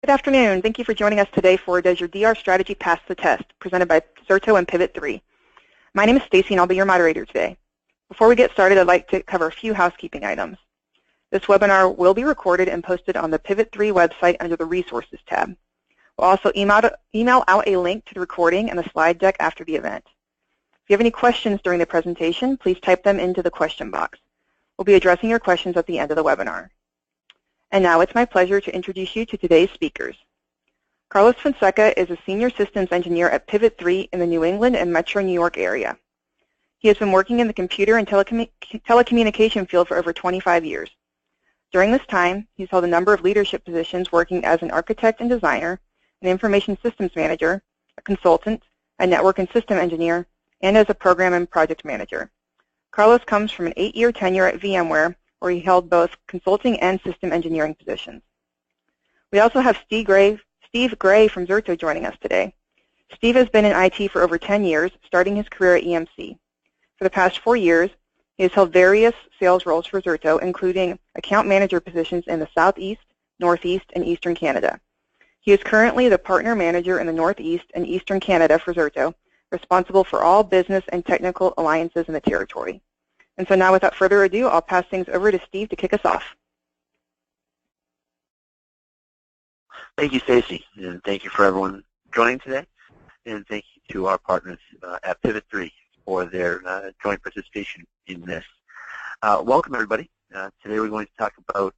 Good afternoon. Thank you for joining us today for Does Your DR Strategy Pass the Test, presented by Zerto and Pivot3. My name is Stacy and I'll be your moderator today. Before we get started, I'd like to cover a few housekeeping items. This webinar will be recorded and posted on the Pivot3 website under the Resources tab. We'll also email out a link to the recording and the slide deck after the event. If you have any questions during the presentation, please type them into the question box. We'll be addressing your questions at the end of the webinar. And now it's my pleasure to introduce you to today's speakers. Carlos Fonseca is a Senior Systems Engineer at Pivot3 in the New England and Metro New York area. He has been working in the computer and telecommunication field for over 25 years. During this time, he's held a number of leadership positions working as an architect and designer, an information systems manager, a consultant, a network and system engineer, and as a program and project manager. Carlos comes from an 8-year tenure at VMware, where he held both consulting and system engineering positions. We also have Steve Gray from Zerte joining us today. Steve has been in IT for over 10 years, starting his career at EMC. For the past 4 years, he has held various sales roles for Zerto, including account manager positions in the Southeast, Northeast, and Eastern Canada. He is currently the partner manager in the Northeast and Eastern Canada for Zerto, responsible for all business and technical alliances in the territory. And so now, without further ado, I'll pass things over to Steve to kick us off. Thank you, Stacy, and thank you for everyone joining today, and thank you to our partners at Pivot3 for their joint participation in this. Welcome, everybody. Today we're going to talk about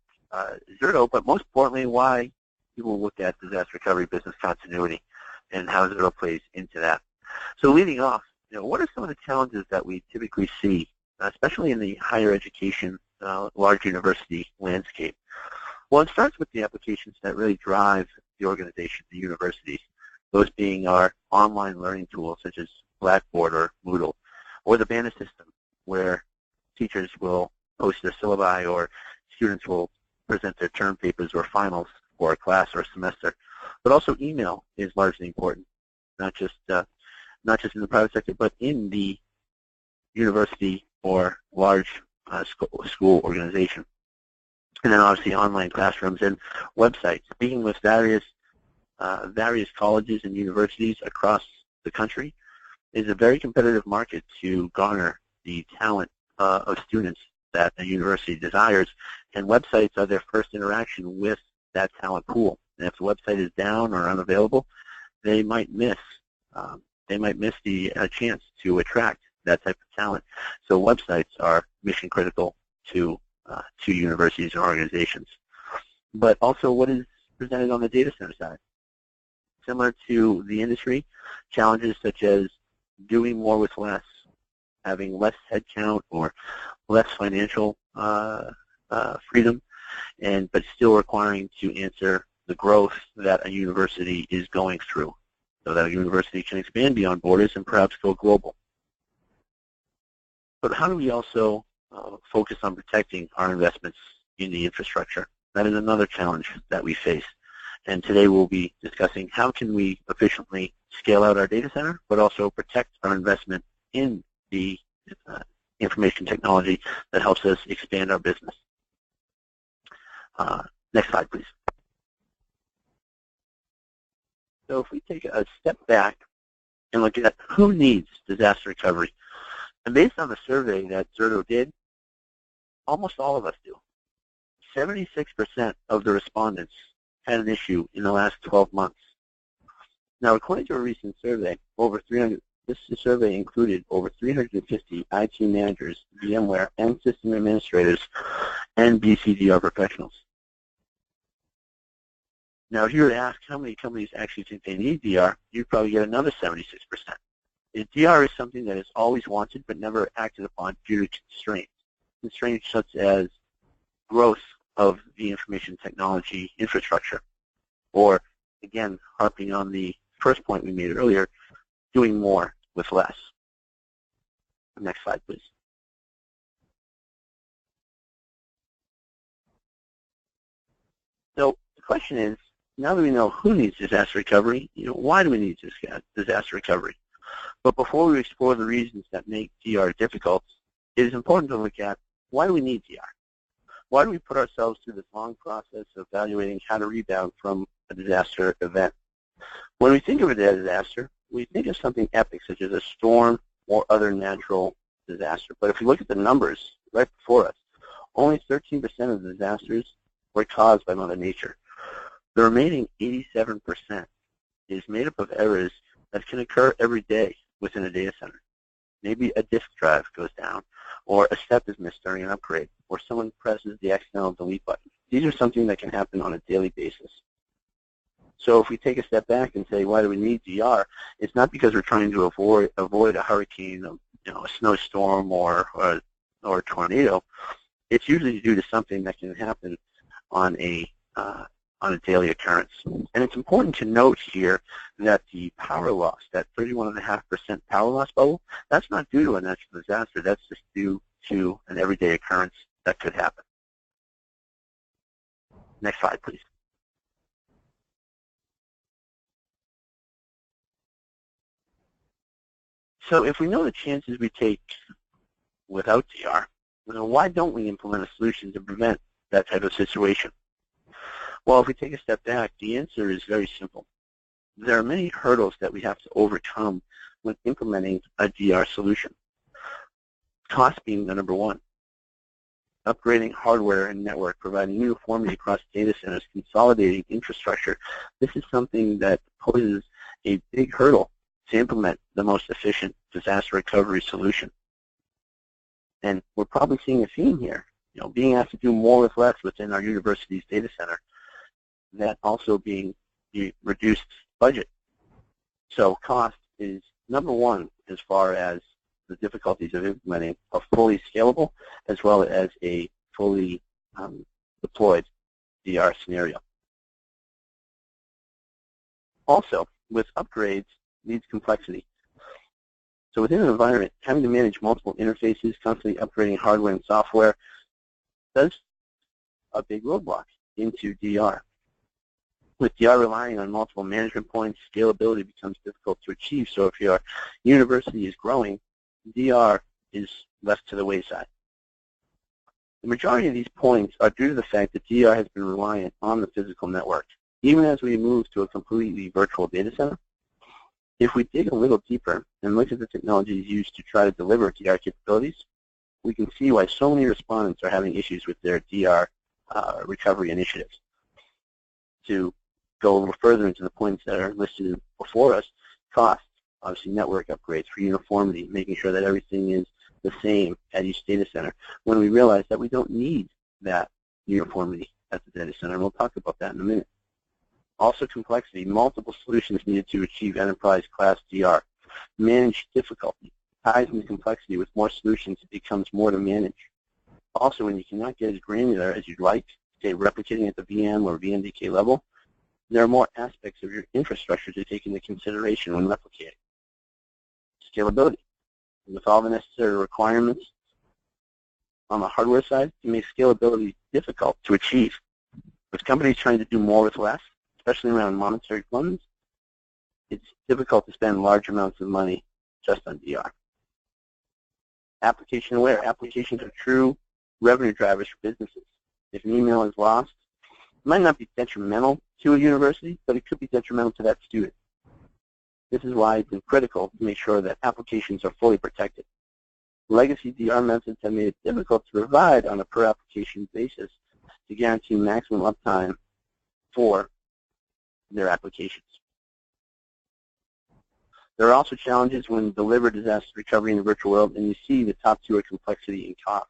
Zerto, but most importantly, why people look at disaster recovery business continuity and how Zerto plays into that. So leading off, what are some of the challenges that we typically see, especially in the higher education, large university landscape? Well, it starts with the applications that really drive the organization, the universities, those being our online learning tools such as Blackboard or Moodle, or the Banner system, where teachers will post their syllabi or students will present their term papers or finals for a class or a semester. But also email is largely important, not just in the private sector, but in the university or large school organization. And then obviously online classrooms and websites. Speaking with various colleges and universities across the country is a very competitive market to garner the talent of students that a university desires, and websites are their first interaction with that talent pool. And if the website is down or unavailable, they might miss the chance to attract that type of talent. So websites are mission critical to universities and organizations. But also what is presented on the data center side. Similar to the industry, challenges such as doing more with less, having less headcount or less financial freedom, but still requiring to answer the growth that a university is going through, so that a university can expand beyond borders and perhaps go global. But how do we also focus on protecting our investments in the infrastructure? That is another challenge that we face. And today we'll be discussing how can we efficiently scale out our data center, but also protect our investment in the information technology that helps us expand our business. Next slide, please. So if we take a step back and look at who needs disaster recovery, and based on the survey that Zerto did, almost all of us do. 76% of the respondents had an issue in the last 12 months. Now, according to a recent survey, this survey included over 350 IT managers, VMware, and system administrators, and BCDR professionals. Now, if you were to ask how many companies actually think they need DR, you'd probably get another 76%. DR is something that is always wanted but never acted upon due to constraints. Constraints such as growth of the information technology infrastructure, or, again, harping on the first point we made earlier, doing more with less. Next slide, please. So the question is, now that we know who needs disaster recovery, why do we need disaster recovery? But before we explore the reasons that make DR difficult, it is important to look at why do we need DR? Why do we put ourselves through this long process of evaluating how to rebound from a disaster event? When we think of a disaster, we think of something epic, such as a storm or other natural disaster. But if you look at the numbers right before us, only 13% of the disasters were caused by Mother Nature. The remaining 87% is made up of errors that can occur every day within a data center. Maybe a disk drive goes down, or a step is missed during an upgrade, or someone presses the accidental delete button. These are something that can happen on a daily basis. So if we take a step back and say, why do we need DR? It's not because we're trying to avoid a hurricane, a snowstorm, or a tornado. It's usually due to something that can happen on a daily occurrence. And it's important to note here that the power loss, that 31.5% power loss bubble, that's not due to a natural disaster. That's just due to an everyday occurrence that could happen. Next slide, please. So if we know the chances we take without DR, why don't we implement a solution to prevent that type of situation? Well, if we take a step back, the answer is very simple. There are many hurdles that we have to overcome when implementing a DR solution. Cost being the number one. Upgrading hardware and network, providing uniformity across data centers, consolidating infrastructure. This is something that poses a big hurdle to implement the most efficient disaster recovery solution. And we're probably seeing a theme here, being asked to do more with less within our university's data center, that also being the reduced budget. So cost is number one as far as the difficulties of implementing a fully scalable as well as a fully deployed DR scenario. Also, with upgrades needs complexity. So within an environment, having to manage multiple interfaces, constantly upgrading hardware and software, does a big roadblock into DR. With DR relying on multiple management points, scalability becomes difficult to achieve. So if your university is growing, DR is left to the wayside. The majority of these points are due to the fact that DR has been reliant on the physical network. Even as we move to a completely virtual data center, if we dig a little deeper and look at the technologies used to try to deliver DR capabilities, we can see why so many respondents are having issues with their DR recovery initiatives. To go a little further into the points that are listed before us, cost, obviously network upgrades for uniformity, making sure that everything is the same at each data center, when we realize that we don't need that uniformity at the data center, and we'll talk about that in a minute. Also complexity, multiple solutions needed to achieve enterprise class DR. Manage difficulty, ties into complexity. With more solutions, it becomes more to manage. Also, when you cannot get as granular as you'd like, say replicating at the VM or VMDK level, there are more aspects of your infrastructure to take into consideration when replicating. Scalability. With all the necessary requirements on the hardware side, it makes scalability difficult to achieve. With companies trying to do more with less, especially around monetary funds, it's difficult to spend large amounts of money just on DR. Application aware. Applications are true revenue drivers for businesses. If an email is lost, it might not be detrimental to a university, but it could be detrimental to that student. This is why it's critical to make sure that applications are fully protected. Legacy DR methods have made it difficult to provide on a per application basis to guarantee maximum uptime for their applications. There are also challenges when delivered disaster recovery in the virtual world, and you see the top two are complexity and cost.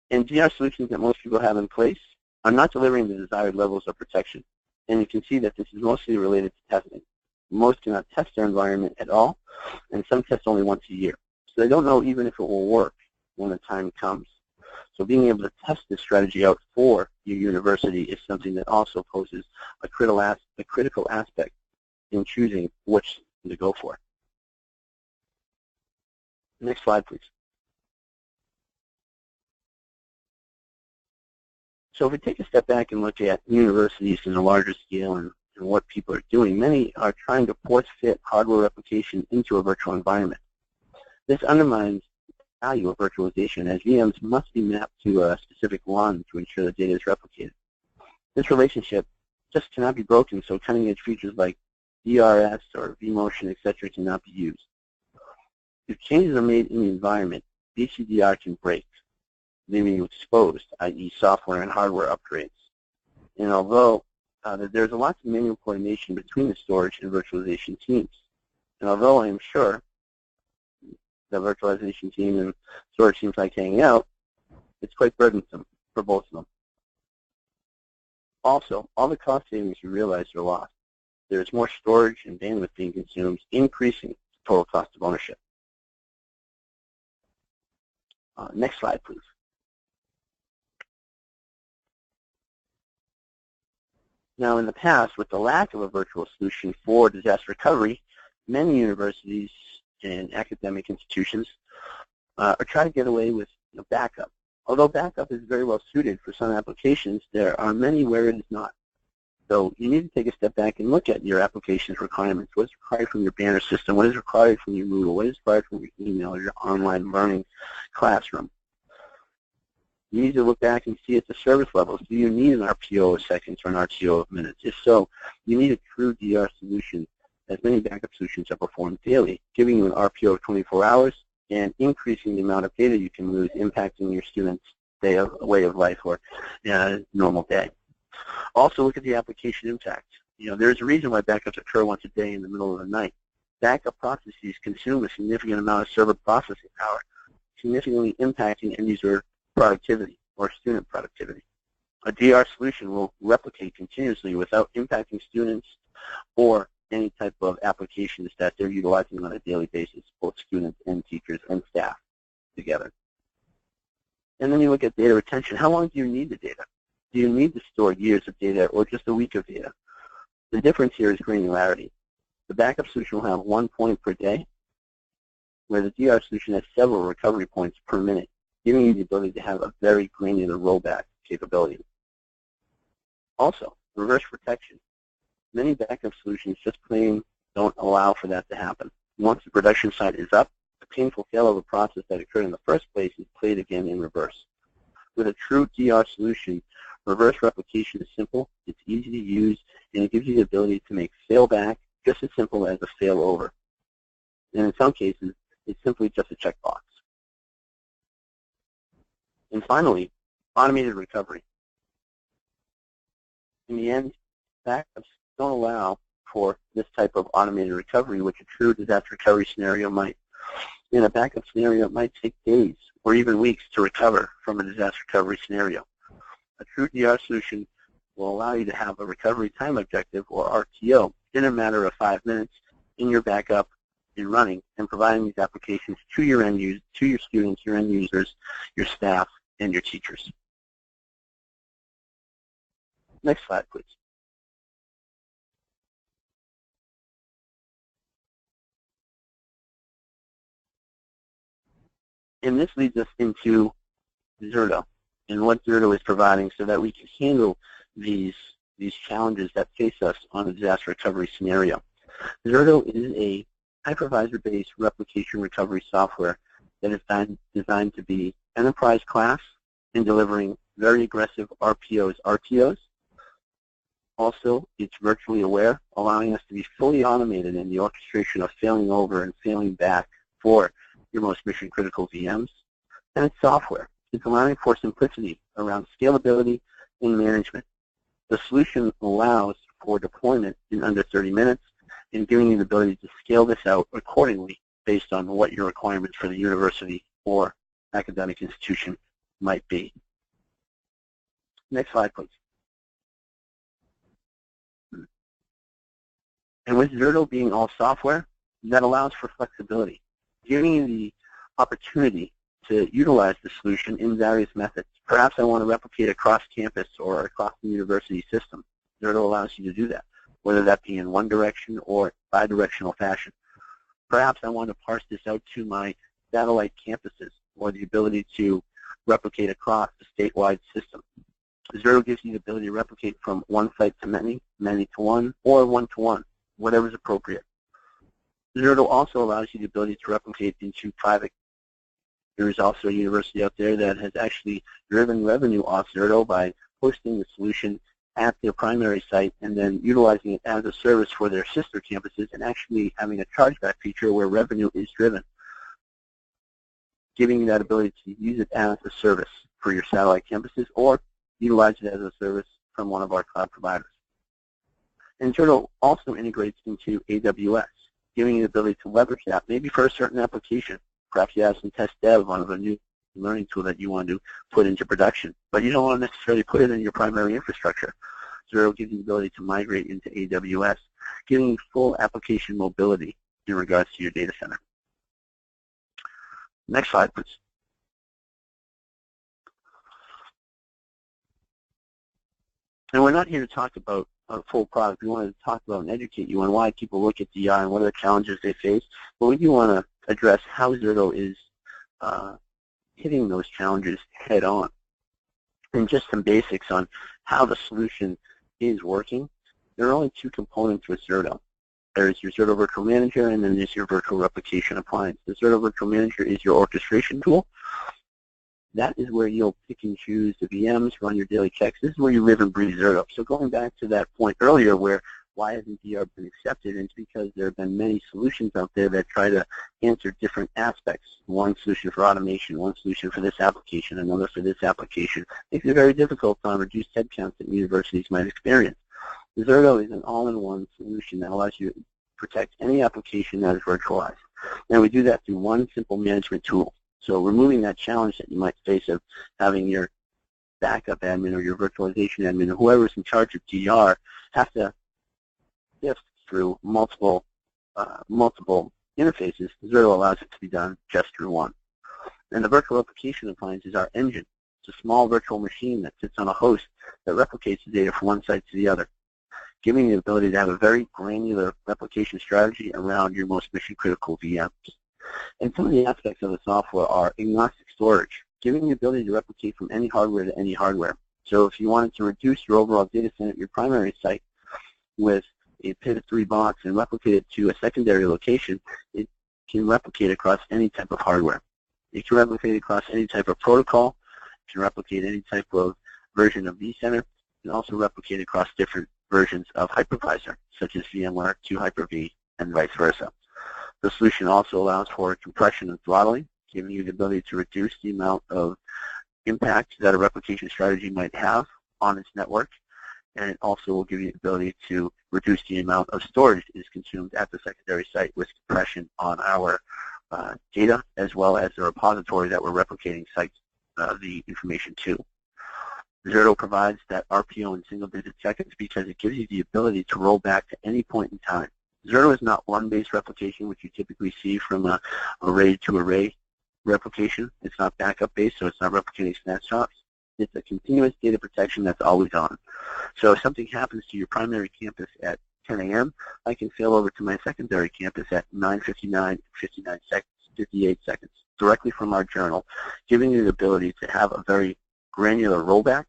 And DR solutions that most people have in place are not delivering the desired levels of protection. And you can see that this is mostly related to testing. Most cannot test their environment at all, and some test only once a year. So they don't know even if it will work when the time comes. So being able to test this strategy out for your university is something that also poses a critical aspect in choosing which to go for. Next slide, please. So if we take a step back and look at universities in a larger scale and what people are doing, many are trying to force fit hardware replication into a virtual environment. This undermines value of virtualization, as VMs must be mapped to a specific one to ensure the data is replicated. This relationship just cannot be broken, so cutting-edge features like DRS or vMotion, etc. cannot be used. If changes are made in the environment, BCDR can break, leaving you exposed, i.e. software and hardware upgrades. And although there's a lot of manual coordination between the storage and virtualization teams, and although I am sure the virtualization team and storage teams like hanging out, it's quite burdensome for both of them. Also, all the cost savings you realize are lost. There's more storage and bandwidth being consumed, increasing the total cost of ownership. Next slide, please. Now, in the past, with the lack of a virtual solution for disaster recovery, many universities and academic institutions are trying to get away with backup. Although backup is very well suited for some applications, there are many where it is not. So you need to take a step back and look at your application's requirements. What is required from your banner system? What is required from your Moodle? What is required from your email or your online learning classroom? You need to look back and see at the service levels. Do you need an RPO of seconds or an RTO of minutes? If so, you need a true DR solution, as many backup solutions are performed daily, giving you an RPO of 24 hours and increasing the amount of data you can lose, impacting your students' way of life or normal day. Also, look at the application impact. There's a reason why backups occur once a day in the middle of the night. Backup processes consume a significant amount of server processing power, significantly impacting end-user productivity or student productivity. A DR solution will replicate continuously without impacting students or any type of applications that they're utilizing on a daily basis, both students and teachers and staff together. And then you look at data retention. How long do you need the data? Do you need to store years of data or just a week of data? The difference here is granularity. The backup solution will have 1 point per day, where the DR solution has several recovery points per minute, giving you the ability to have a very granular rollback capability. Also, reverse protection. Many backup solutions just plain don't allow for that to happen. Once the production site is up, the painful failover process that occurred in the first place is played again in reverse. With a true DR solution, reverse replication is simple, it's easy to use, and it gives you the ability to make failback just as simple as a failover. And in some cases, it's simply just a checkbox. And finally, automated recovery. In the end, backups don't allow for this type of automated recovery, which a true disaster recovery scenario might. In a backup scenario, it might take days or even weeks to recover from a disaster recovery scenario. A true DR solution will allow you to have a recovery time objective, or RTO, in a matter of 5 minutes in your backup and running, and providing these applications to your end users, to your students, your end users, your staff, and your teachers. Next slide, please. And this leads us into Zerto and what Zerto is providing so that we can handle these challenges that face us on a disaster recovery scenario. Zerto is a hypervisor-based replication recovery software that is designed to be enterprise class in delivering very aggressive RTOs. Also, it's virtually aware, allowing us to be fully automated in the orchestration of failing over and failing back for your most mission-critical VMs. And it's software. It's allowing for simplicity around scalability and management. The solution allows for deployment in under 30 minutes and giving you the ability to scale this out accordingly based on what your requirements for the university or academic institution might be. Next slide, please. And with Zerto being all software, that allows for flexibility, giving you the opportunity to utilize the solution in various methods. Perhaps I want to replicate across campus or across the university system. Zerto allows you to do that, whether that be in one direction or bi-directional fashion. Perhaps I want to parse this out to my satellite campuses, or the ability to replicate across the statewide system. Zerto gives you the ability to replicate from one site to many, many to one, or one-to-one, whatever is appropriate. Zerto also allows you the ability to replicate into private There is also a university out there that has actually driven revenue off Zerto by hosting the solution at their primary site and then utilizing it as a service for their sister campuses and actually having a chargeback feature where revenue is driven, giving you that ability to use it as a service for your satellite campuses or utilize it as a service from one of our cloud providers. And Zerto also integrates into AWS, giving you the ability to leverage that maybe for a certain application. Perhaps you have some test dev on a new learning tool that you want to put into production, but you don't want to necessarily put it in your primary infrastructure. Zerto gives you the ability to migrate into AWS, giving you full application mobility in regards to your data center. Next slide, please. And we're not here to talk about a full product. We want to talk about and educate you on why people look at DR and what are the challenges they face. But we do want to address how Zerto is hitting those challenges head on. And just some basics on how the solution is working. There are only two components with Zerto. There's your Zerto Virtual Manager, and then there's your Virtual Replication Appliance. The Zerto Virtual Manager is your orchestration tool. That is where you'll pick and choose the VMs, run your daily checks. This is where you live and breathe Zerto. So going back to that point earlier where why hasn't DR been accepted, it's because there have been many solutions out there that try to answer different aspects. One solution for automation, one solution for this application, another for this application. Makes it very difficult on reduced headcounts that universities might experience. Zerto is an all-in-one solution that allows you to protect any application that is virtualized. And we do that through one simple management tool. So removing that challenge that you might face of having your backup admin or your virtualization admin or whoever's in charge of DR have to sift through multiple interfaces, Zerto allows it to be done just through one. And the Virtual Replication Appliance is our engine. It's a small virtual machine that sits on a host that replicates the data from one site to the other, giving you the ability to have a very granular replication strategy around your most mission-critical VMs. And some of the aspects of the software are agnostic storage, giving you the ability to replicate from any hardware to any hardware. So if you wanted to reduce your overall data center at your primary site with a Pivot3 box and replicate it to a secondary location, it can replicate across any type of hardware. It can replicate across any type of protocol. It can replicate any type of version of vCenter. It can also replicate across different versions of hypervisor, such as VMware to Hyper-V and vice versa. The solution also allows for compression and throttling, giving you the ability to reduce the amount of impact that a replication strategy might have on its network. And it also will give you the ability to reduce the amount of storage that is consumed at the secondary site with compression on our data, as well as the repository that we're replicating sites the information to. Zerto provides that RPO in single-digit seconds because it gives you the ability to roll back to any point in time. Zerto is not one-based replication, which you typically see from a array-to-array replication. It's not backup-based, so it's not replicating snapshots. It's a continuous data protection that's always on. So if something happens to your primary campus at 10 a.m., I can fail over to my secondary campus at 9:59, 58 seconds, directly from our journal, giving you the ability to have a very granular rollback.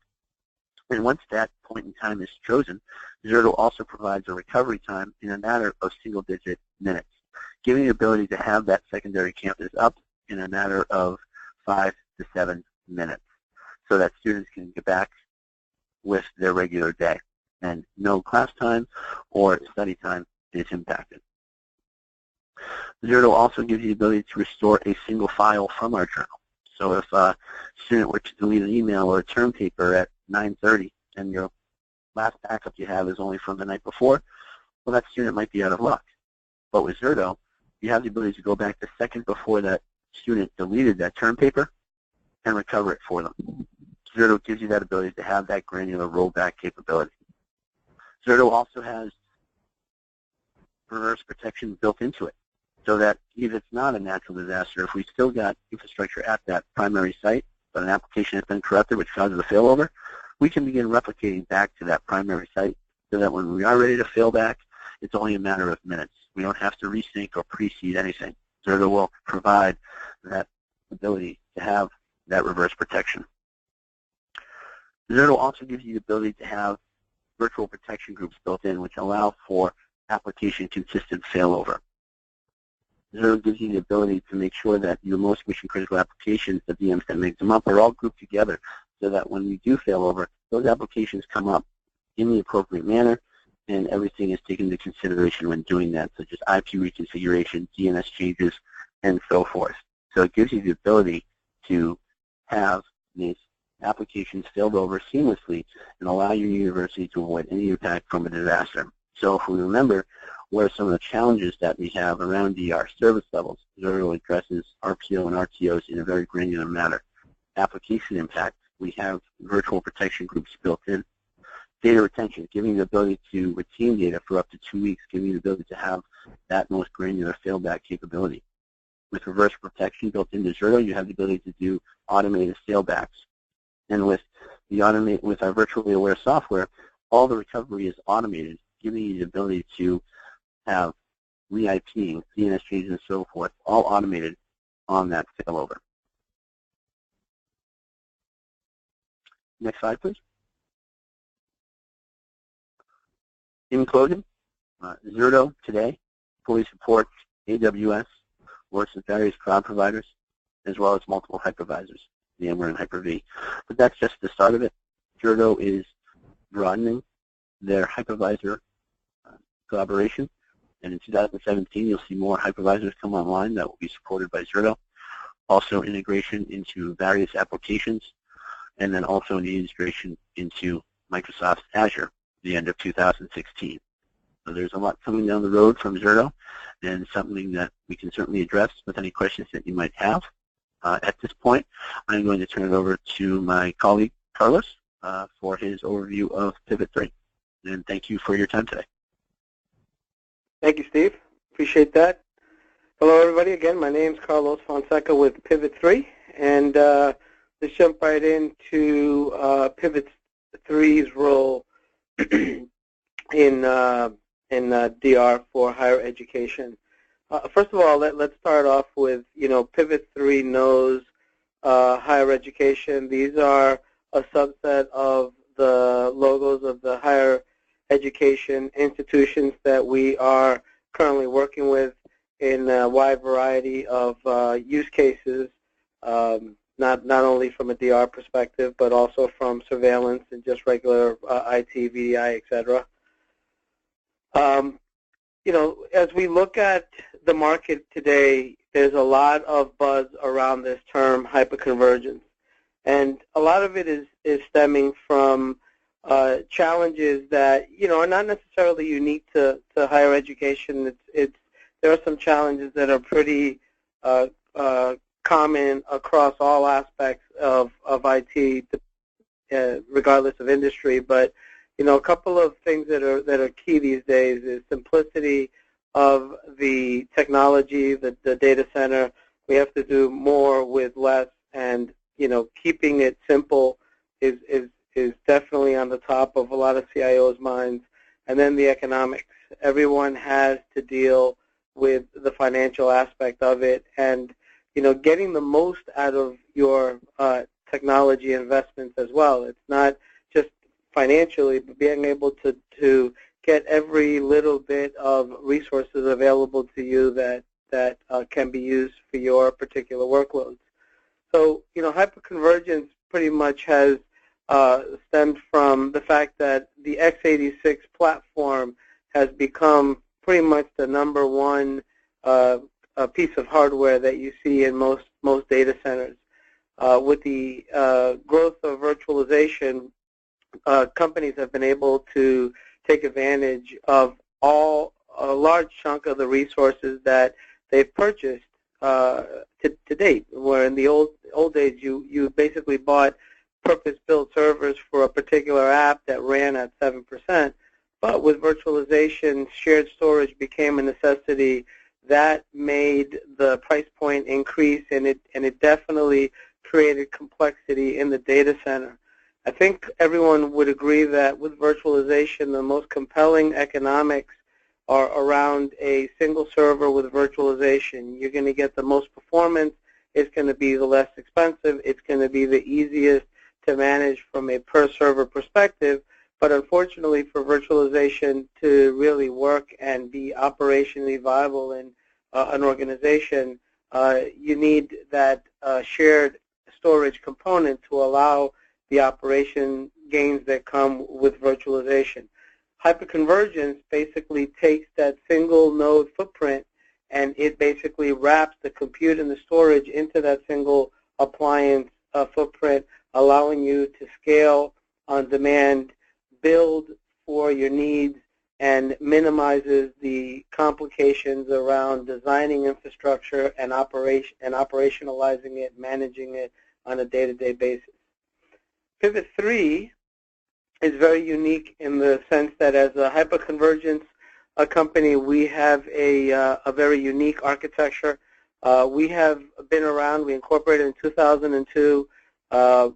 And once that point in time is chosen, Zerto also provides a recovery time in a matter of single-digit minutes, giving you the ability to have that secondary campus up in a matter of 5 to 7 minutes, so that students can get back with their regular day and no class time or study time is impacted. Zerto also gives you the ability to restore a single file from our journal. So if a student were to delete an email or a term paper at 9:30 and your last backup you have is only from the night before, well, that student might be out of luck. But with Zerto, you have the ability to go back the second before that student deleted that term paper and recover it for them. Zerto gives you that ability to have that granular rollback capability. Zerto also has reverse protection built into it, so that if it's not a natural disaster, if we still got infrastructure at that primary site, but an application has been corrupted which causes a failover, we can begin replicating back to that primary site so that when we are ready to fail back, it's only a matter of minutes. We don't have to resync or pre-seed anything. Zerto will provide that ability to have that reverse protection. Zerto also gives you the ability to have virtual protection groups built in which allow for application consistent failover. Zerto gives you the ability to make sure that your most mission-critical applications, the VMs that make them up, are all grouped together so that when we do fail over, those applications come up in the appropriate manner, and everything is taken into consideration when doing that, such as IP reconfiguration, DNS changes, and so forth. So it gives you the ability to have these applications failed over seamlessly and allow your university to avoid any impact from a disaster. So if we remember what are some of the challenges that we have around DR service levels, Zerto addresses RPO and RTOs in a very granular manner. Application impact, we have virtual protection groups built in. Data retention, giving you the ability to retain data for up to 2 weeks, giving you the ability to have that most granular failback capability. With reverse protection built into Zerto, you have the ability to do automated failbacks. And with our virtually aware software, all the recovery is automated, giving you the ability to have re-IPing, DNS changes, and so forth, all automated on that failover. Next slide, please. In closing, Zerto today fully supports AWS, works with various cloud providers, as well as multiple hypervisors, VMware and Hyper-V. But that's just the start of it. Zerto is broadening their hypervisor collaboration, and in 2017 you'll see more hypervisors come online that will be supported by Zerto. Also integration into various applications, and then also the integration into Microsoft's Azure at the end of 2016. So there's a lot coming down the road from Zerto, and something that we can certainly address with any questions that you might have. At this point, I'm going to turn it over to my colleague, Carlos, for his overview of Pivot3. And thank you for your time today. Thank you, Steve. Appreciate that. Hello, everybody. Again, my name is Carlos Fonseca with Pivot3, and let's jump right into Pivot3's role in DR for higher education. First of all, let's start off with, Pivot3 knows higher education. These are a subset of the logos of the higher education institutions that we are currently working with in a wide variety of use cases, not only from a DR perspective, but also from surveillance and just regular IT, VDI, et cetera. As we look at the market today, there's a lot of buzz around this term hyperconvergence. And a lot of it is stemming from challenges that, are not necessarily unique to higher education. There are some challenges that are pretty common across all aspects of IT, regardless of industry. But a couple of things that are key these days is simplicity of the technology, the data center. We have to do more with less, and keeping it simple is definitely on the top of a lot of CIOs' minds. And then the economics. Everyone has to deal with the financial aspect of it, and getting the most out of your technology investments as well. It's not just financially, but being able to get every little bit of resources available to you that can be used for your particular workloads. So, hyperconvergence pretty much has stemmed from the fact that the x86 platform has become pretty much the number one piece of hardware that you see in most data centers. With the growth of virtualization, companies have been able to take advantage of a large chunk of the resources that they've purchased to date. Where in the old days, you basically bought purpose-built servers for a particular app that ran at 7%. But with virtualization, shared storage became a necessity. That made the price point increase, and it definitely created complexity in the data center. I think everyone would agree that with virtualization, the most compelling economics are around a single server with virtualization. You're going to get the most performance. It's going to be the less expensive. It's going to be the easiest to manage from a per-server perspective. But unfortunately, for virtualization to really work and be operationally viable in an organization, you need that shared storage component to allow the operation gains that come with virtualization. Hyperconvergence basically takes that single node footprint and it basically wraps the compute and the storage into that single appliance footprint, allowing you to scale on demand, build for your needs, and minimizes the complications around designing infrastructure and operationalizing it, managing it on a day-to-day basis. Pivot3 is very unique in the sense that as a hyperconvergence company, we have a very unique architecture. We have been around. We incorporated in 2002.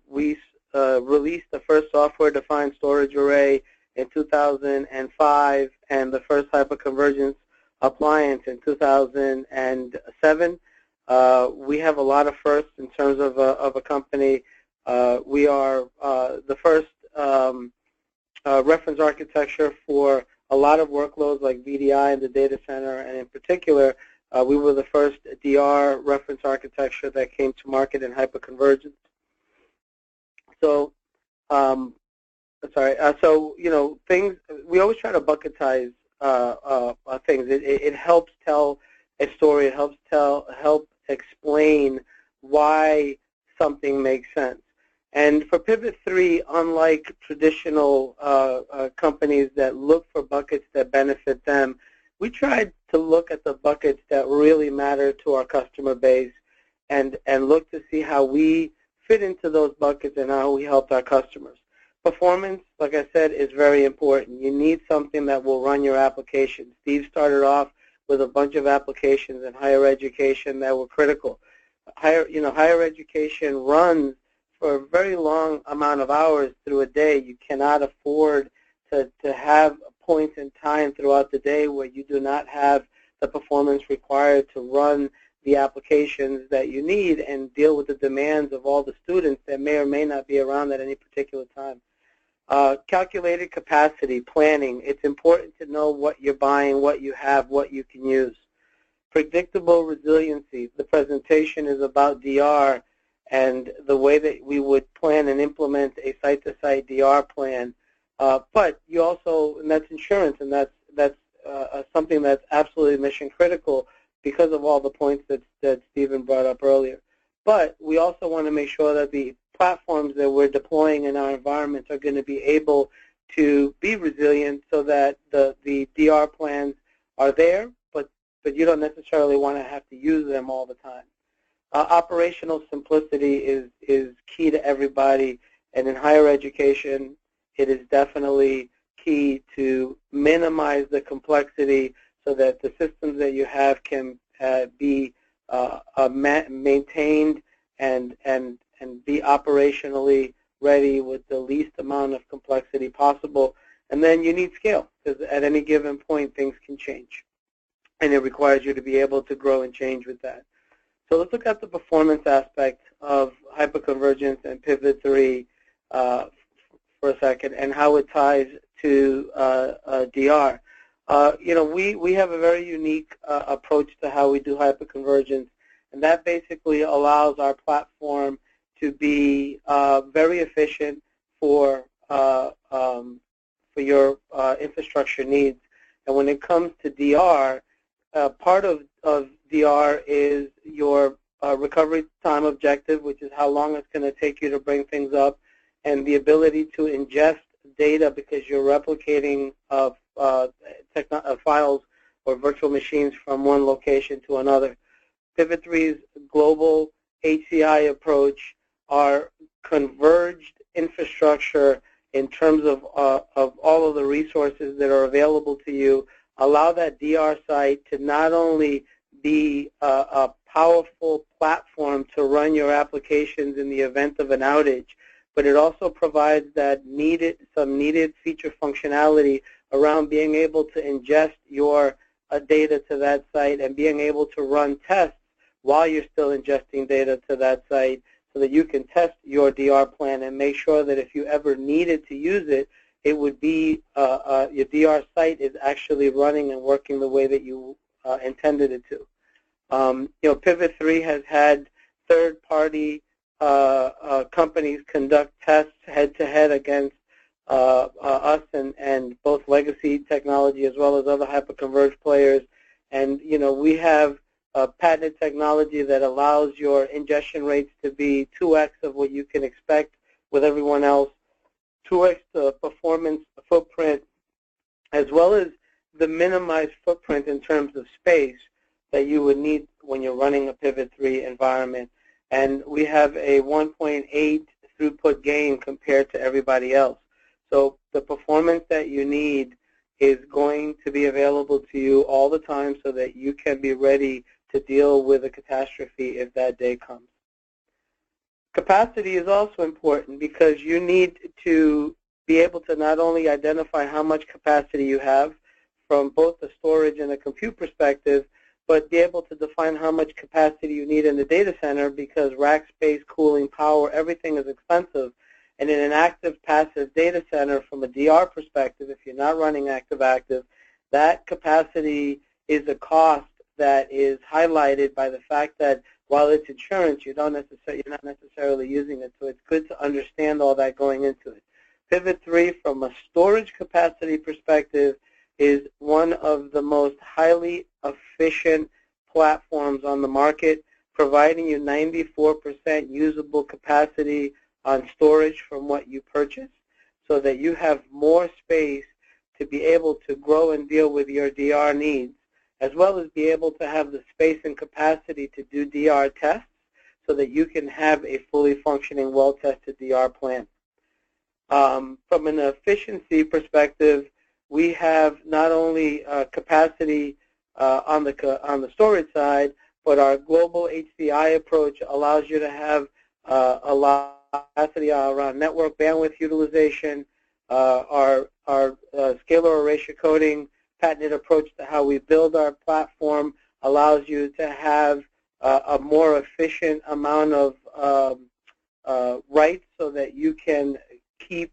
We released the first software-defined storage array in 2005 and the first hyperconvergence appliance in 2007. We have a lot of firsts in terms of a company. We are the first reference architecture for a lot of workloads like VDI in the data center, and in particular, we were the first DR reference architecture that came to market in hyperconvergence. So, so you know, things. We always try to bucketize things. It helps tell a story. It helps help explain why something makes sense. And for Pivot3, unlike traditional companies that look for buckets that benefit them, we tried to look at the buckets that really matter to our customer base and look to see how we fit into those buckets and how we helped our customers. Performance, like I said, is very important. You need something that will run your application. Steve started off with a bunch of applications in higher education that were critical. Higher education runs for a very long amount of hours through a day. You cannot afford to have points in time throughout the day where you do not have the performance required to run the applications that you need and deal with the demands of all the students that may or may not be around at any particular time. Calculated capacity, planning. It's important to know what you're buying, what you have, what you can use. Predictable resiliency. The presentation is about DR and the way that we would plan and implement a site-to-site DR plan. But you also, and that's insurance, and that's something that's absolutely mission critical because of all the points that Stephen brought up earlier. But we also want to make sure that the platforms that we're deploying in our environments are going to be able to be resilient so that the DR plans are there, but you don't necessarily want to have to use them all the time. Operational simplicity is key to everybody, and in higher education, it is definitely key to minimize the complexity so that the systems that you have can be maintained and be operationally ready with the least amount of complexity possible. And then you need scale, because at any given point, things can change. And it requires you to be able to grow and change with that. So let's look at the performance aspect of hyperconvergence and Pivot3 for a second, and how it ties to DR. We have a very unique approach to how we do hyperconvergence, and that basically allows our platform to be very efficient for your infrastructure needs. And when it comes to DR, part of DR is your recovery time objective, which is how long it's going to take you to bring things up, and the ability to ingest data because you're replicating files or virtual machines from one location to another. Pivot3's global HCI approach, our converged infrastructure in terms of all of the resources that are available to you, allow that DR site to not only be a powerful platform to run your applications in the event of an outage, but it also provides that some needed feature functionality around being able to ingest your data to that site and being able to run tests while you're still ingesting data to that site so that you can test your DR plan and make sure that if you ever needed to use it, it would be your DR site is actually running and working the way that you intended it to. Pivot3 has had third-party companies conduct tests head-to-head against us and both legacy technology as well as other hyper-converged players. And, we have patented technology that allows your ingestion rates to be 2x of what you can expect with everyone else, 2x the performance footprint, as well as the minimized footprint in terms of space that you would need when you're running a Pivot3 environment. And we have a 1.8 throughput gain compared to everybody else. So the performance that you need is going to be available to you all the time so that you can be ready to deal with a catastrophe if that day comes. Capacity is also important because you need to be able to not only identify how much capacity you have from both the storage and the compute perspective, but be able to define how much capacity you need in the data center because rack space, cooling, power, everything is expensive. And in an active-passive data center from a DR perspective, if you're not running active-active, that capacity is a cost that is highlighted by the fact that while it's insurance, you're not necessarily using it. So it's good to understand all that going into it. Pivot3, from a storage capacity perspective, is one of the most highly efficient platforms on the market, providing you 94% usable capacity on storage from what you purchase so that you have more space to be able to grow and deal with your DR needs, as well as be able to have the space and capacity to do DR tests so that you can have a fully functioning, well-tested DR plan. From an efficiency perspective, we have not only capacity on the storage side, but our global HCI approach allows you to have a lot of capacity around network bandwidth utilization. Our scalar ratio coding patented approach to how we build our platform allows you to have a more efficient amount of writes so that you can keep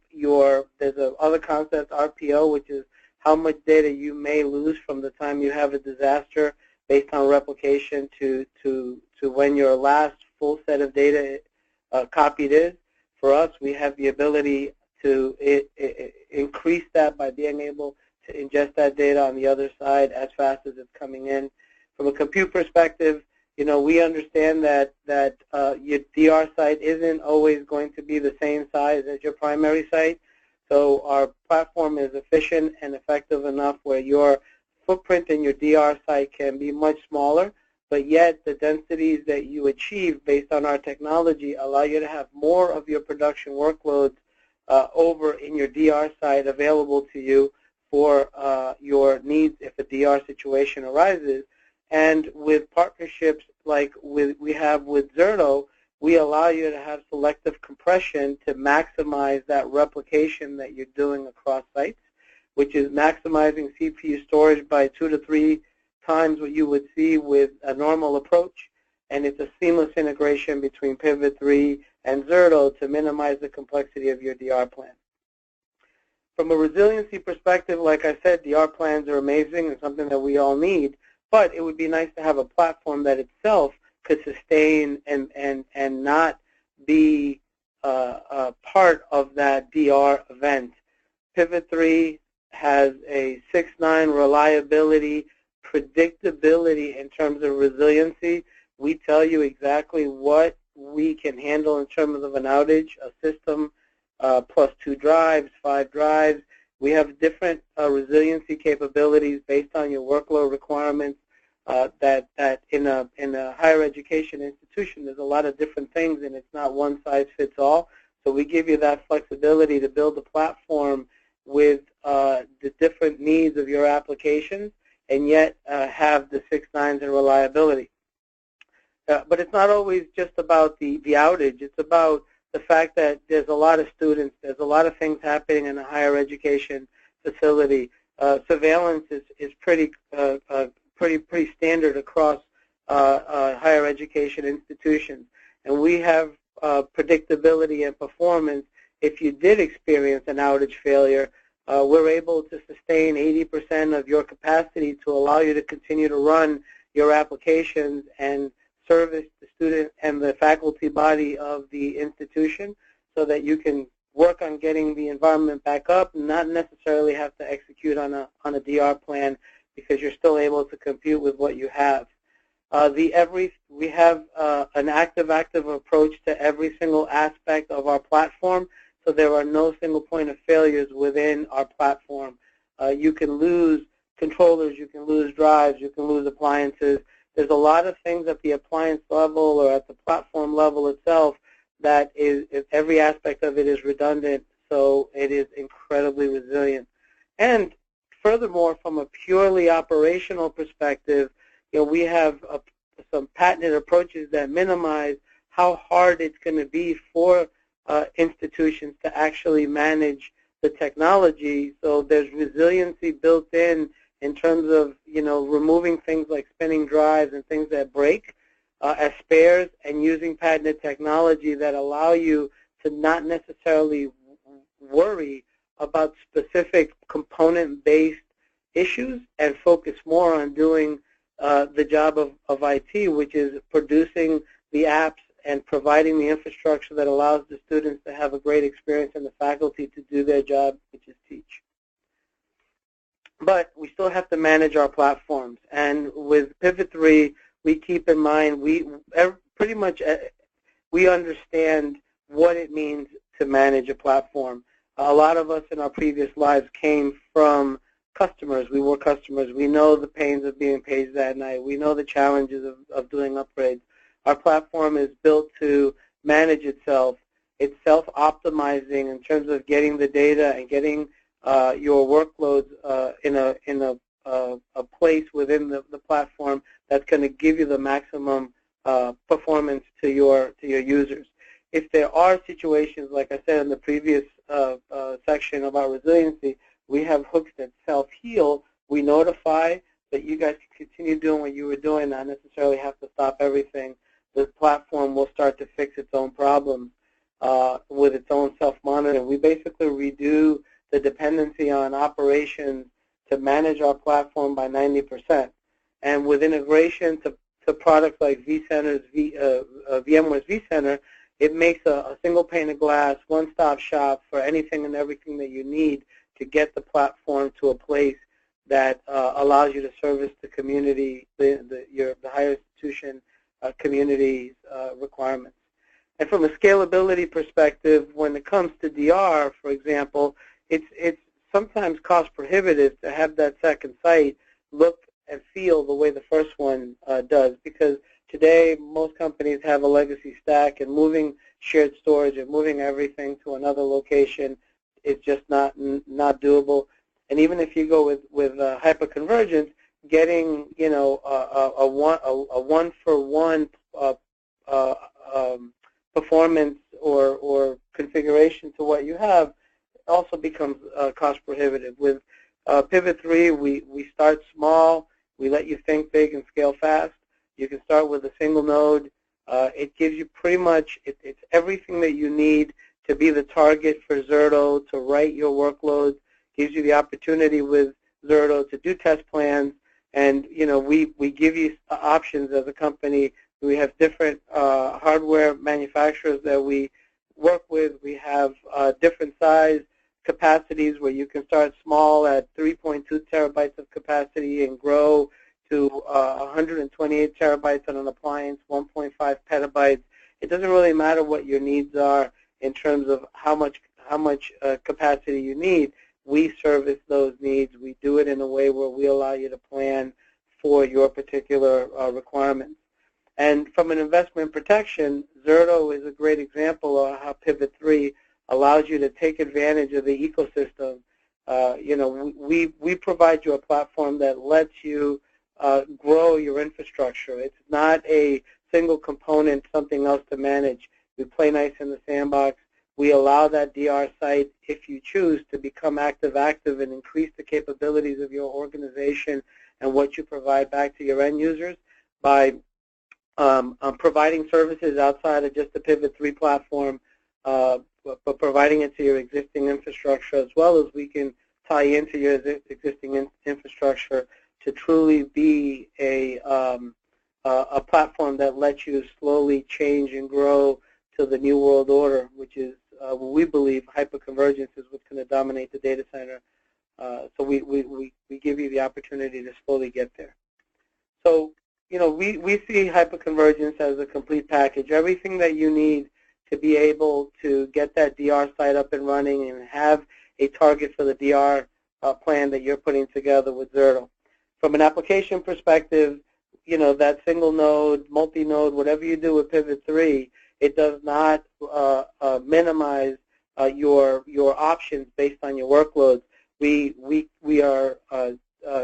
there's another concept, RPO, which is how much data you may lose from the time you have a disaster based on replication to when your last full set of data copied is. For us, we have the ability to increase that by being able to ingest that data on the other side as fast as it's coming in. From a compute perspective, we understand that your DR site isn't always going to be the same size as your primary site. So our platform is efficient and effective enough where your footprint in your DR site can be much smaller, but yet the densities that you achieve based on our technology allow you to have more of your production workloads over in your DR site available to you for your needs if a DR situation arises. And with partnerships like we have with Zerto, we allow you to have selective compression to maximize that replication that you're doing across sites, which is maximizing CPU storage by 2 to 3 times what you would see with a normal approach. And it's a seamless integration between Pivot3 and Zerto to minimize the complexity of your DR plan. From a resiliency perspective, like I said, DR plans are amazing and something that we all need, but it would be nice to have a platform that itself could sustain and not be a part of that DR event. Pivot3 has a 6.9 reliability, predictability in terms of resiliency. We tell you exactly what we can handle in terms of an outage, a system plus 2 drives, 5 drives. We have different resiliency capabilities based on your workload requirements. That in a higher education institution, there's a lot of different things, and it's not one size fits all. So we give you that flexibility to build a platform with the different needs of your applications, and yet have the 6.9s and reliability. But it's not always just about the outage. It's about the fact that there's a lot of students, there's a lot of things happening in a higher education facility. Surveillance is pretty standard across higher education institutions. And we have predictability and performance. If you did experience an outage failure, we're able to sustain 80% of your capacity to allow you to continue to run your applications and service the student and the faculty body of the institution so that you can work on getting the environment back up, not necessarily have to execute on a DR plan because you're still able to compute with what you have. We have an active approach to every single aspect of our platform, so there are no single point of failures within our platform. You can lose controllers, you can lose drives, you can lose appliances. There's a lot of things at the appliance level or at the platform level itself that every aspect of it is redundant, so it is incredibly resilient. And furthermore, from a purely operational perspective, we have some patented approaches that minimize how hard it's going to be for institutions to actually manage the technology. So there's resiliency built in terms of removing things like spinning drives and things that break as spares, and using patented technology that allow you to not necessarily worry about specific component-based issues and focus more on doing the job of IT, which is producing the apps and providing the infrastructure that allows the students to have a great experience and the faculty to do their job, which is teach. But we still have to manage our platforms. And with Pivot3, we keep in mind, we understand what it means to manage a platform. A lot of us in our previous lives came from customers. We were customers. We know the pains of being paged at night. We know the challenges of doing upgrades. Our platform is built to manage itself. It's self-optimizing in terms of getting the data and getting your workloads in a place within the platform that's going to give you the maximum performance to your users. If there are situations, like I said in the previous section about resiliency, we have hooks that self-heal. We notify that you guys can continue doing what you were doing, not necessarily have to stop everything. The platform will start to fix its own problems with its own self-monitoring. We basically redo the dependency on operations to manage our platform by 90%. And with integration to products like VMware's vCenter, it makes a single pane of glass, one-stop shop for anything and everything that you need to get the platform to a place that allows you to service the community, the higher institution community's requirements. And from a scalability perspective, when it comes to DR, for example, it's sometimes cost prohibitive to have that second site look and feel the way the first one does, because today most companies have a legacy stack, and moving shared storage and moving everything to another location is just not doable. And even if you go with Hyper-Convergence, getting a one-for-one performance or configuration to what you have also becomes cost prohibitive. With Pivot3, we start small. We let you think big and scale fast. You can start with a single node. It gives you pretty much, it's everything that you need to be the target for Zerto, to write your workloads, gives you the opportunity with Zerto to do test plans, and we give you options as a company. We have different hardware manufacturers that we work with. We have different size capacities where you can start small at 3.2 terabytes of capacity and grow to 128 terabytes on an appliance, 1.5 petabytes. It doesn't really matter what your needs are in terms of how much capacity you need. We service those needs. We do it in a way where we allow you to plan for your particular requirements. And from an investment protection, Zerto is a great example of how Pivot3 allows you to take advantage of the ecosystem. We provide you a platform that lets you grow your infrastructure. It's not a single component, something else to manage. We play nice in the sandbox. We allow that DR site, if you choose, to become active and increase the capabilities of your organization and what you provide back to your end users by providing services outside of just the Pivot3 platform, but providing it to your existing infrastructure, as well as we can tie into your existing infrastructure to truly be a platform that lets you slowly change and grow to the new world order, which is what we believe hyperconvergence is what's going to dominate the data center. So we give you the opportunity to slowly get there. So, we see hyperconvergence as a complete package. Everything that you need to be able to get that DR site up and running and have a target for the DR plan that you're putting together with Zerto. From an application perspective, that single node, multi-node, whatever you do with Pivot3, it does not minimize your options based on your workloads. We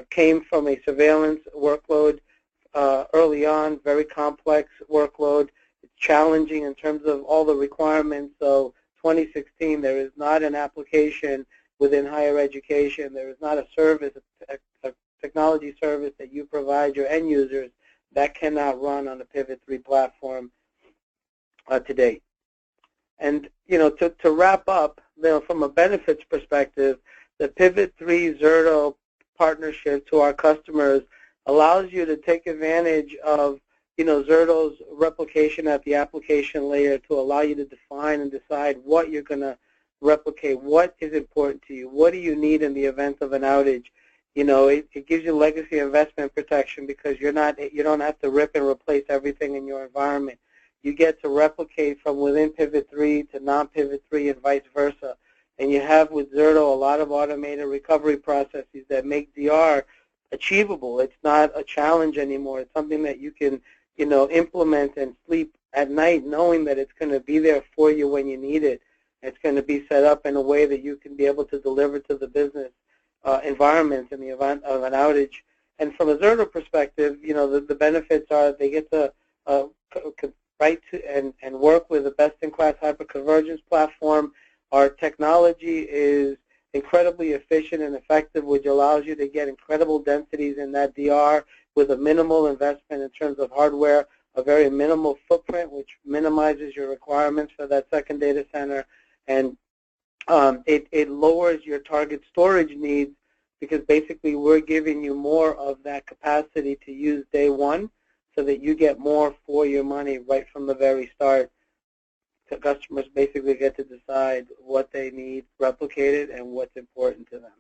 came from a surveillance workload early on, very complex workload. It's challenging in terms of all the requirements. So 2016, there is not an application within higher education. There is not a service, a technology service that you provide your end users that cannot run on the Pivot3 platform to date. And to wrap up, from a benefits perspective, the Pivot3 Zerto partnership to our customers allows you to take advantage of Zerto's replication at the application layer to allow you to define and decide what you're going to replicate, what is important to you, what do you need in the event of an outage. It gives you legacy investment protection because you don't have to rip and replace everything in your environment. You get to replicate from within Pivot3 to non-Pivot3 and vice versa. And you have with Zerto a lot of automated recovery processes that make DR achievable. It's not a challenge anymore. It's something that you can, implement and sleep at night knowing that it's going to be there for you when you need it. It's going to be set up in a way that you can be able to deliver to the business environment in the event of an outage. And from a Zerto perspective, the benefits are they get to write to and work with a best-in-class hyperconvergence platform. Our technology is incredibly efficient and effective, which allows you to get incredible densities in that DR with a minimal investment in terms of hardware, a very minimal footprint, which minimizes your requirements for that second data center. And it lowers your target storage needs because basically we're giving you more of that capacity to use day one so that you get more for your money right from the very start. The customers basically get to decide what they need replicated and what's important to them.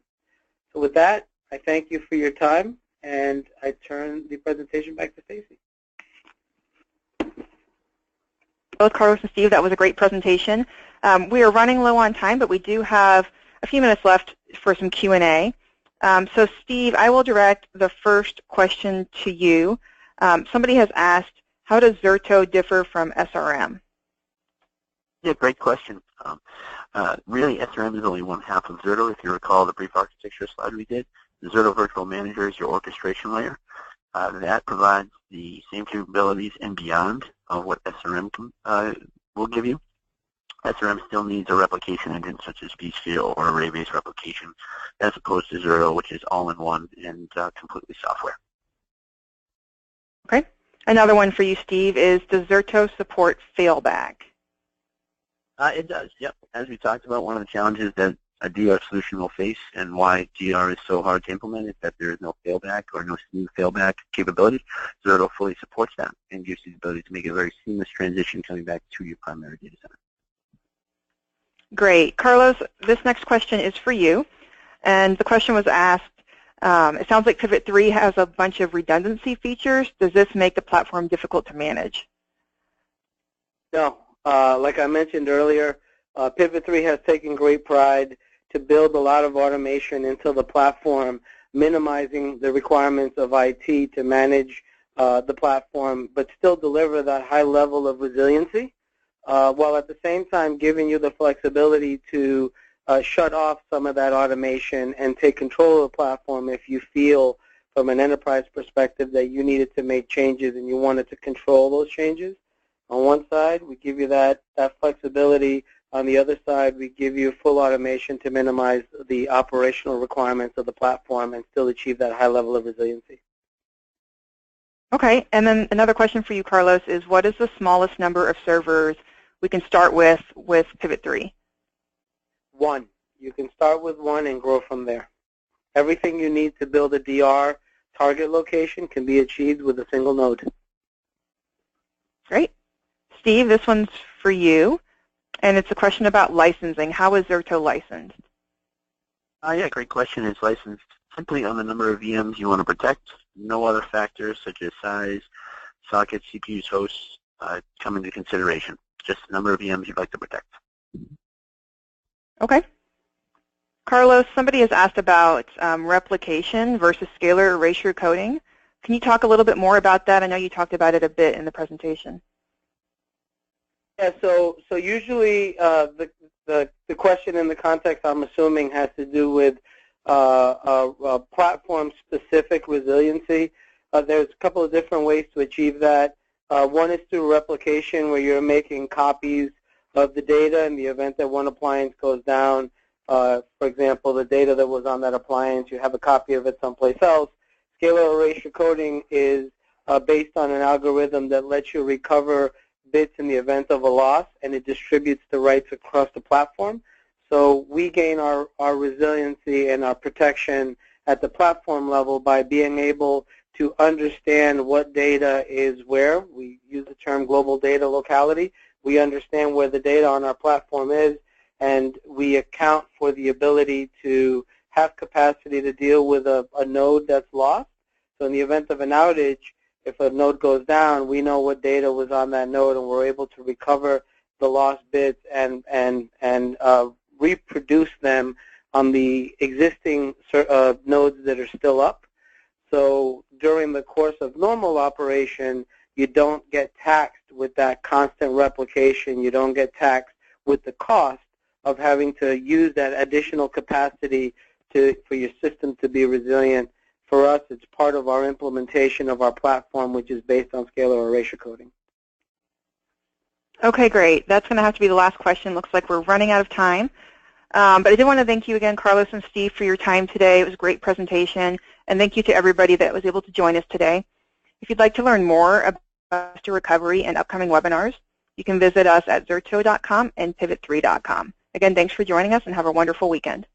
So with that, I thank you for your time, and I turn the presentation back to Stacy. Both Carlos and Steve, that was a great presentation. We are running low on time, but we do have a few minutes left for some Q&A. So Steve, I will direct the first question to you. Somebody has asked, how does Zerto differ from SRM? Yeah, great question. Really, SRM is only one half of Zerto. If you recall the brief architecture slide we did, the Zerto Virtual Manager is your orchestration layer. That provides the same capabilities and beyond of what SRM will give you. SRM still needs a replication engine such as vSphere or array-based replication, as opposed to Zerto, which is all-in-one and completely software. Okay. Another one for you, Steve, is does Zerto support failback? It does, yep. As we talked about, one of the challenges that a DR solution will face and why DR is so hard to implement is that there is no failback or no smooth failback capability. Zerto fully supports that and gives you the ability to make a very seamless transition coming back to your primary data center. Great. Carlos, this next question is for you. And the question was asked, it sounds like Pivot3 has a bunch of redundancy features. Does this make the platform difficult to manage? No. Like I mentioned earlier, Pivot3 has taken great pride to build a lot of automation into the platform, minimizing the requirements of IT to manage the platform, but still deliver that high level of resiliency, while at the same time giving you the flexibility to shut off some of that automation and take control of the platform if you feel from an enterprise perspective that you needed to make changes and you wanted to control those changes. On one side, we give you that flexibility. On the other side, we give you full automation to minimize the operational requirements of the platform and still achieve that high level of resiliency. Okay, and then another question for you, Carlos, is what is the smallest number of servers we can start with Pivot3? One. You can start with one and grow from there. Everything you need to build a DR target location can be achieved with a single node. Great. Steve, this one's for you, and it's a question about licensing. How is Zerto licensed? Yeah, great question. It's licensed simply on the number of VMs you want to protect. No other factors such as size, sockets, CPUs, hosts come into consideration. Just the number of VMs you'd like to protect. Okay. Carlos, somebody has asked about replication versus scalar erasure coding. Can you talk a little bit more about that? I know you talked about it a bit in the presentation. Yeah, so usually the question in the context, I'm assuming, has to do with platform-specific resiliency. There's a couple of different ways to achieve that. One is through replication, where you're making copies of the data in the event that one appliance goes down. For example, the data that was on that appliance, you have a copy of it someplace else. Scalar erasure coding is based on an algorithm that lets you recover bits in the event of a loss, and it distributes the writes across the platform. So we gain our resiliency and our protection at the platform level by being able to understand what data is where. We use the term global data locality. We understand where the data on our platform is, and we account for the ability to have capacity to deal with a node that's lost. So in the event of an outage, if a node goes down, we know what data was on that node, and we're able to recover the lost bits and reproduce them on the existing nodes that are still up. So during the course of normal operation, you don't get taxed with that constant replication. You don't get taxed with the cost of having to use that additional capacity for your system to be resilient. For us, it's part of our implementation of our platform, which is based on scalar erasure coding. Okay, great. That's going to have to be the last question. Looks like we're running out of time. But I did want to thank you again, Carlos and Steve, for your time today. It was a great presentation. And thank you to everybody that was able to join us today. If you'd like to learn more about disaster recovery and upcoming webinars, you can visit us at Zerto.com and Pivot3.com. Again, thanks for joining us, and have a wonderful weekend.